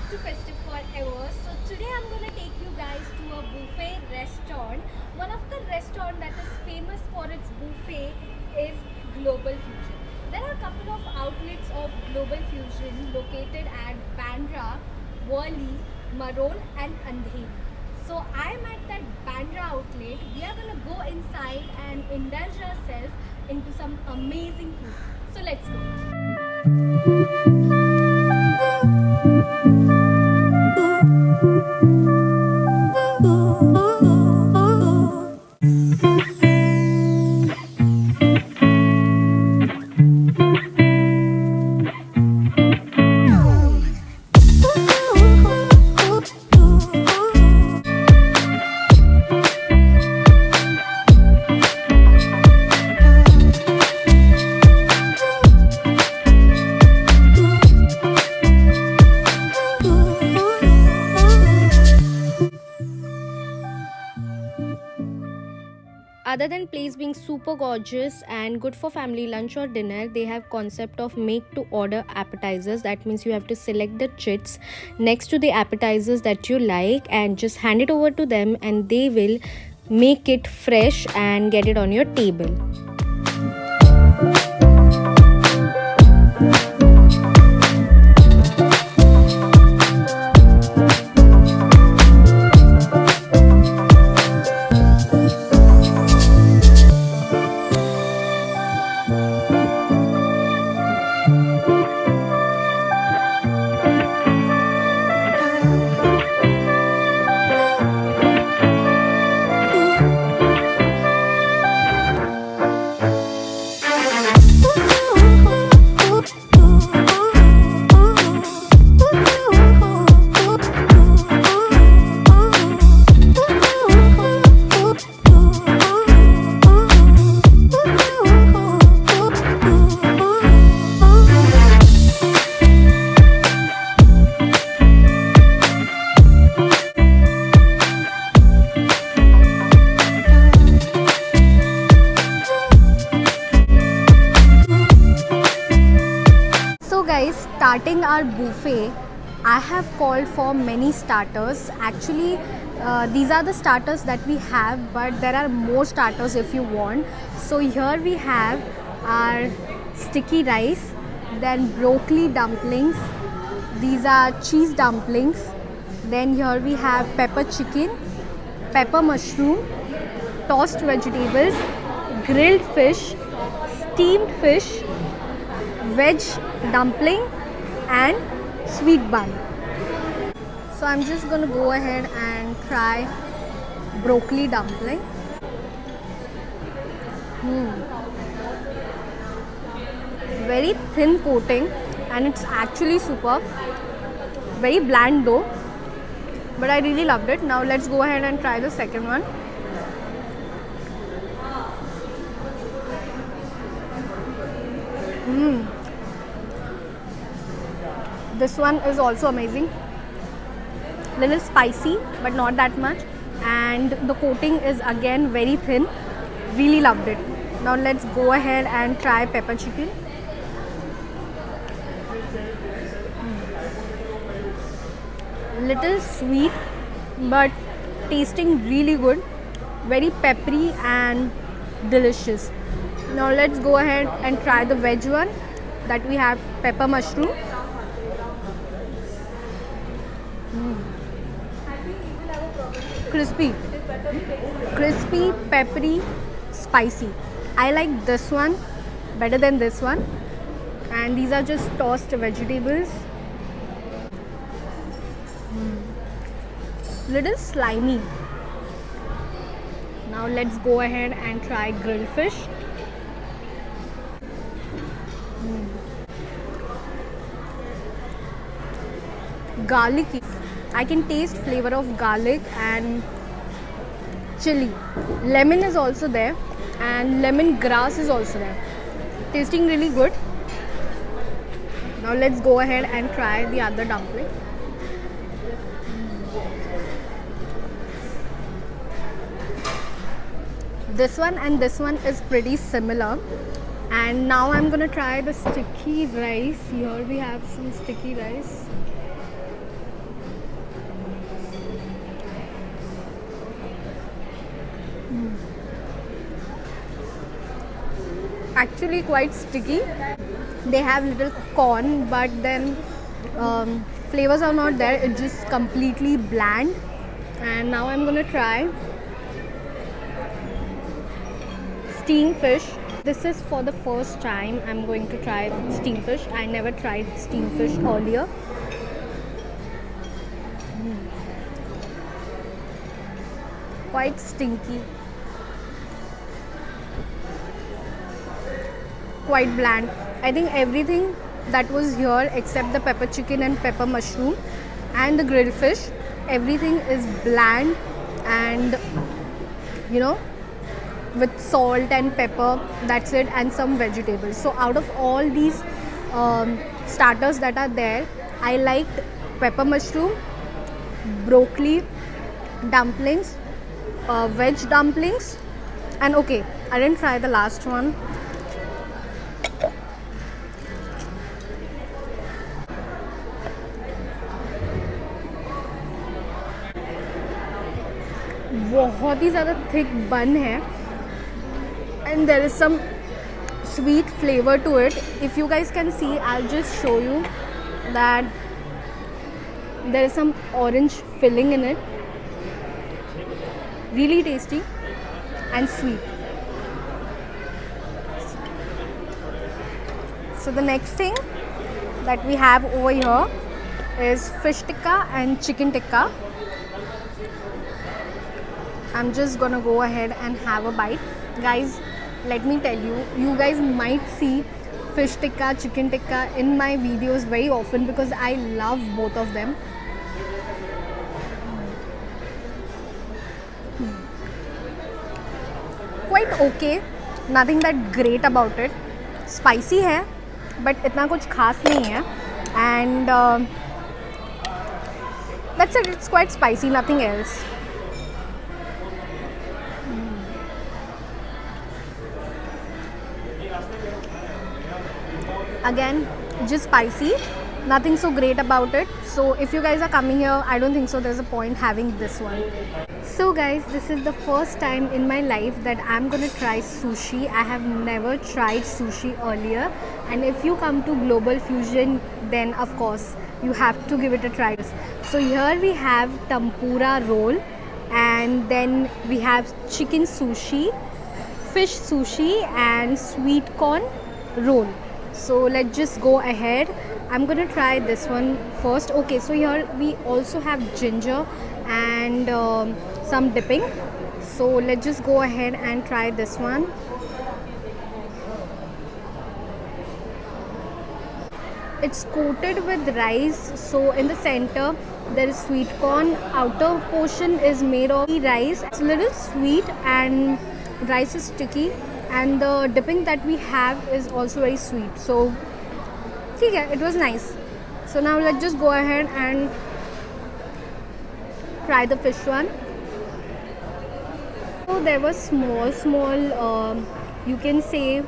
back to Festive Forever. So today I'm gonna take you guys to a buffet restaurant. One of the restaurant that is famous for its buffet is Global Fusion. There are a couple of outlets of Global Fusion located at Bandra, Worli, Marol and Andheri. So I'm at that Bandra outlet. We are gonna go inside and indulge ourselves into some amazing food. So let's go. Other than place being super gorgeous and good for family lunch or dinner, they have concept of make to order appetizers. That means you have to select the chits next to the appetizers that you like and just hand it over to them, and they will make it fresh and get it on your table. Guys, starting our buffet, I have called for many starters. Actually, these are the starters that we have, but there are more starters if you want. So here we have our sticky rice, then broccoli dumplings, these are cheese dumplings, then here we have pepper chicken, pepper mushroom, tossed vegetables, grilled fish, steamed fish, veg dumpling and sweet bun. So I'm just gonna go ahead and try broccoli dumpling. Very thin coating and it's actually superb. Very bland though, but I really loved it. Now let's go ahead and try the second one. This one is also amazing. Little spicy, but not that much. And the coating is again very thin. Really loved it. Now let's go ahead and try pepper chicken. Little sweet, but tasting really good. Very peppery and delicious. Now let's go ahead and try the veg one that we have, pepper mushroom. Crispy, peppery, spicy. I like this one better than this one. And these are just tossed vegetables. Little slimy. Now let's go ahead and try grilled fish. Garlicky. I can taste flavor of garlic and chili. Lemon is also there and lemon grass is also there. Tasting really good. Now let's go ahead and try the other dumpling. This one and this one is pretty similar. And now I'm gonna try the sticky rice. Here we have some sticky rice. actually quite sticky. They have little corn, but then flavors are not there. It's just completely bland. And now I'm gonna try steamed fish. This is for the first time I'm going to try steamed fish. I never tried steamed fish earlier. Quite stinky, quite bland. I think everything that was here except the pepper chicken and pepper mushroom and the grilled fish, everything is bland and you know, with salt and pepper, that's it, and some vegetables. So out of all these starters that are there, I liked pepper mushroom, broccoli dumplings, veg dumplings, and okay, I didn't try the last one. बहुत ही ज़्यादा thick बन है and there is some sweet flavor to it. If you guys can see, I'll just show you that there is some orange filling in it. Really tasty and sweet. So the next thing that we have over here is fish tikka and chicken tikka. I'm just gonna go ahead and have a bite. Guys, let me tell you, you guys might see fish tikka, chicken tikka in my videos very often because I love both of them. Quite okay, nothing that great about it. Spicy है, but इतना कुछ खास नहीं है. And that's it, it's quite spicy, nothing else. Again, just spicy, nothing so great about it. So if you guys are coming here, I don't think so there's a point having this one. So guys, this is the first time in my life that I'm gonna try sushi. I have never tried sushi earlier, and if you come to Global Fusion, then of course you have to give it a try. So here we have tempura roll, and then we have chicken sushi, fish sushi, and sweet corn roll. So let's just go ahead. I'm gonna try this one first. Okay, so here we also have ginger and some dipping. So let's just go ahead and try this one. It's coated with rice. So in the center there is sweet corn. Outer portion is made of rice. It's a little sweet and rice is sticky. And the dipping that we have is also very sweet. So okay, it was nice. So now let's just go ahead and try the fish one. So there were small you can say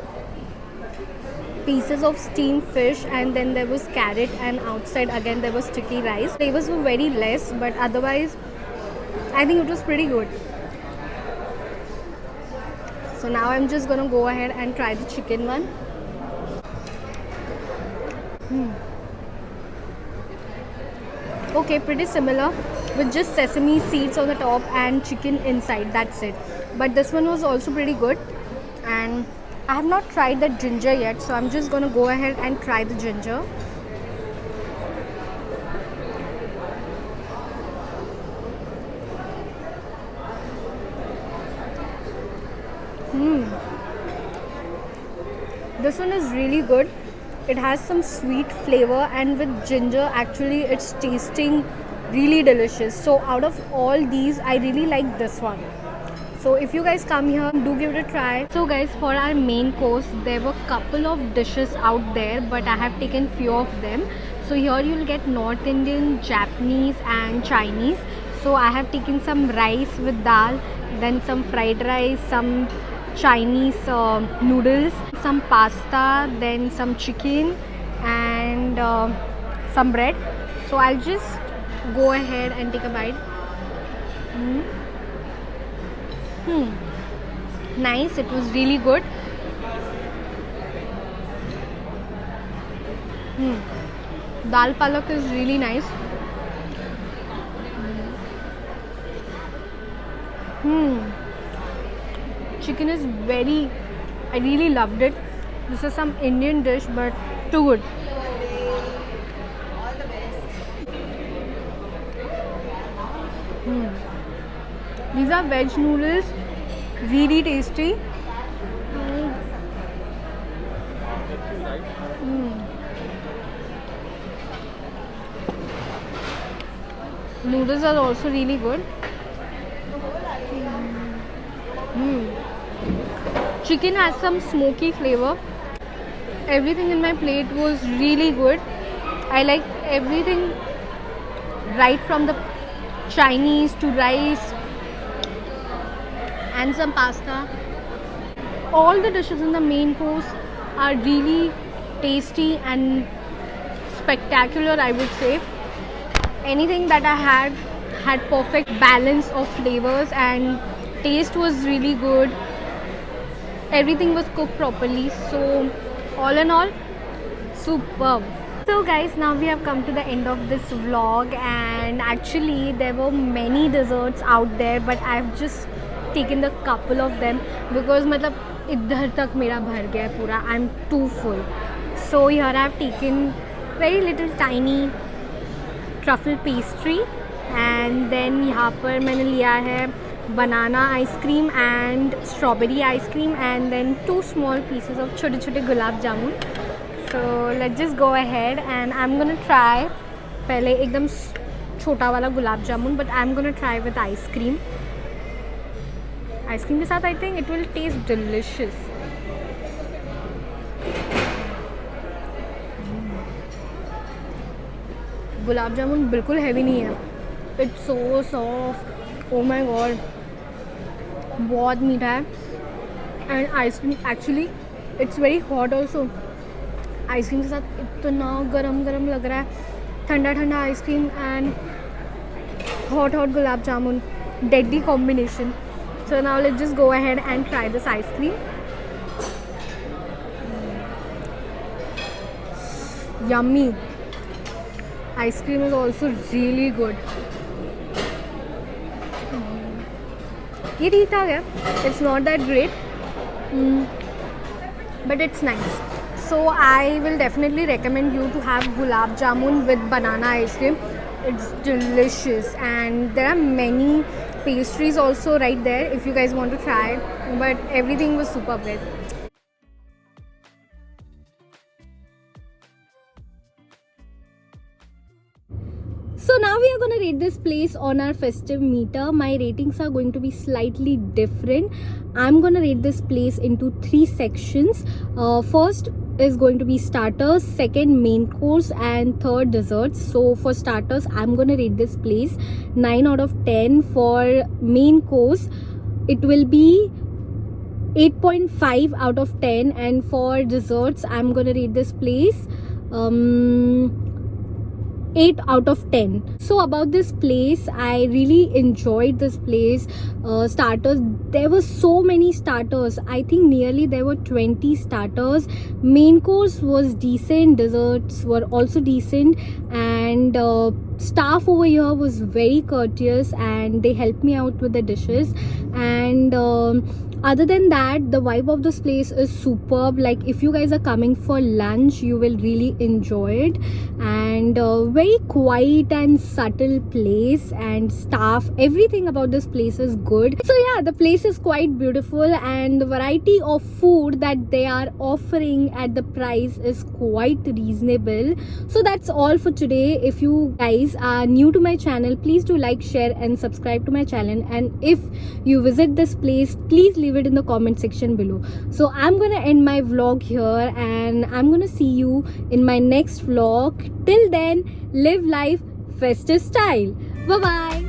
pieces of steamed fish, and then there was carrot, and outside again there was sticky rice. Flavors were very less, but otherwise I think it was pretty good. So now I'm just gonna go ahead and try the chicken one. Okay, pretty similar with just sesame seeds on the top and chicken inside, that's it. But this one was also pretty good, and I have not tried the ginger yet, so I'm just gonna go ahead and try the ginger. This one is really good. It has some sweet flavor, and with ginger actually it's tasting really delicious. So out of all these, I really like this one. So if you guys come here, do give it a try. So guys, for our main course, there were couple of dishes out there, but I have taken few of them. So here you'll get North Indian, Japanese and Chinese. So I have taken some rice with dal, then some fried rice, some Chinese noodles, some pasta, then some chicken and some bread. So I'll just go ahead and take a bite. Nice, it was really good. Dal palak is really nice. Chicken is very, I really loved it. This is some Indian dish, but too good. These are veg noodles, really tasty. Noodles are also really good. Chicken has some smoky flavor. Everything in my plate was really good. I liked everything, right from the Chinese to rice and some pasta. All the dishes in the main course are really tasty and spectacular, I would say. Anything that I had perfect balance of flavors, and taste was really good. Everything was cooked properly, so all in all, superb. So guys, now we have come to the end of this vlog, and actually there were many desserts out there, but I've just taken the couple of them because मतलब इधर तक मेरा भर गया है पूरा. I'm too full. So here I have taken very little tiny truffle pastry, and then यहाँ पर मैंने लिया है banana ice cream and strawberry ice cream, and then 2 small pieces of छोटे छोटे gulab jamun. So let's just go ahead and I'm gonna try पहले एकदम छोटा वाला gulab jamun, but I'm gonna try with ice cream. Ice cream के साथ I think it will taste delicious. Gulab jamun बिल्कुल heavy नहीं है. It's so soft. Oh my god, बहुत मीठा है. And ice cream actually it's very hot also. Ice cream के साथ इतना गरम गरम लग रहा है. ठंडा ठंडा ice cream and hot hot gulab jamun, deadly combination. So now let's just go ahead and try this ice cream. Yummy. Ice cream is also really good. ये ठीक ठाक है. It's not that great, but it's nice. So I will definitely recommend you to have gulab jamun with banana ice cream. It's delicious, and there are many pastries also right there if you guys want to try it, but everything was super good. So now we are going to rate this place on our festive meter. My ratings are going to be slightly different. I'm going to rate this place into 3 sections. First is going to be starters, second main course, and third desserts. So for starters, I'm going to rate this place 9 out of 10. For main course, it will be 8.5 out of 10, and for desserts, I'm going to rate this place 8 out of 10. So about this place, I really enjoyed this place. Starters, there were so many starters. I think nearly there were 20 starters. Main course was decent, desserts were also decent, and staff over here was very courteous and they helped me out with the dishes. And other than that, the vibe of this place is superb. Like if you guys are coming for lunch, you will really enjoy it. And very quiet and subtle place, and staff, everything about this place is good. So yeah, the place is quite beautiful, and the variety of food that they are offering at the price is quite reasonable. So that's all for today. If you guys are new to my channel, please do like, share and subscribe to my channel, and if you visit this place, please leave it in the comment section below. So I'm gonna end my vlog here, and I'm gonna see you in my next vlog. Till then, live life festive style. Bye bye.